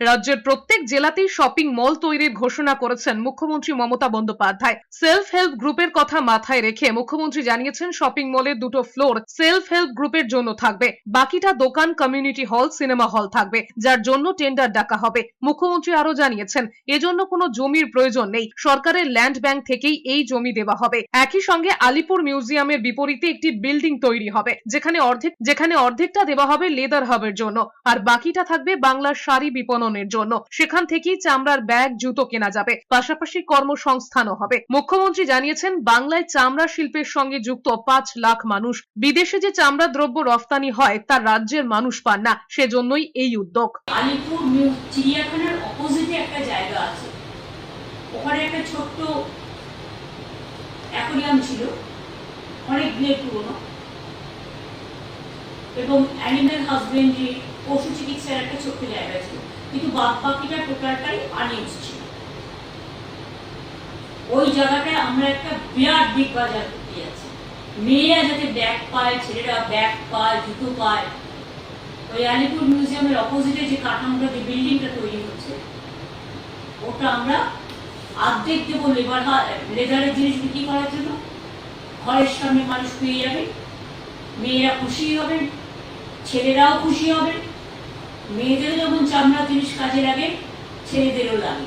রাজ্যের প্রত্যেক জেলাতেই শপিং মল তৈরির ঘোষণা করেছেন মুখ্যমন্ত্রী মমতা বন্দ্যোপাধ্যায়। সেলফ হেল্প গ্রুপের কথা মাথায় রেখে মুখ্যমন্ত্রী জানিয়েছেন শপিং মলের 2টো ফ্লোর সেলফ হেল্প গ্রুপের জন্য থাকবে, বাকিটা দোকান, কমিউনিটি হল, সিনেমা হল থাকবে, যার জন্য টেন্ডার ডাকা হবে। মুখ্যমন্ত্রী আরো জানিয়েছেন এজন্য কোনো জমির প্রয়োজন নেই, সরকারের ল্যান্ড ব্যাংক থেকেই এই জমি দেওয়া হবে। একই সঙ্গে আলিপুর মিউজিয়ামের বিপরীতে একটি বিল্ডিং তৈরি হবে, যেখানে অর্ধেকটা দেওয়া হবে লেদার হাবের জন্য, আর বাকিটা থাকবে বাংলার শাড়ি বিপণনের জন্য। সেখান থেকেই চামড়ার ব্যাগ, জুতো কেনা যাবে, পাশাপাশি কর্মসংস্থানও হবে। মুখ্যমন্ত্রী জানিয়েছেন বাংলায় চামড়া শিল্পের সঙ্গে যুক্ত 5 লাখ মানুষ। বিদেশে যে চামড়া দ্রব্য রফতানি হয় তা রাজ্যের মানুষ পান না, সেজন্যই এই উদ্যোগ। আলিপুর চিড়িয়াখানার অপোজিটে একটা জায়গা আছে, ওখানে একটা ছোট্ট অ্যাকোয়ারিয়াম ছিল, অনেক দিনের পুরনো, এবং অ্যানিম্যাল হাজবেন্ডারি, পশু চিকিৎসার একটা ছোট্ট জায়গা ছিল, কিন্তু বাকিটা টোটালটাই আনইউজ ছিল। ওই জায়গাটায় আমরা একটা বিরাট বিগ বাজার করতে যাচ্ছি। মেয়েরা যাতে ব্যাগ পায়, ছেলেরা ব্যাগ পায়, জুতো পায়। ওই আলিপুর মিউজিয়ামের অপোজিটে যে কাঠামোটা, যে বিল্ডিংটা তৈরি হচ্ছে, ওটা আমরা অর্ধেক দেবো লেদারের জিনিস বিক্রি করার জন্য। ঘরের সামনে মানুষ পেয়ে যাবে, মেয়েরা খুশি হবেন, ছেলেরাও খুশি হবেন। মেয়েদেরও যেমন চামড়া জিনিস কাজে লাগে, ছেলেদেরও লাগে।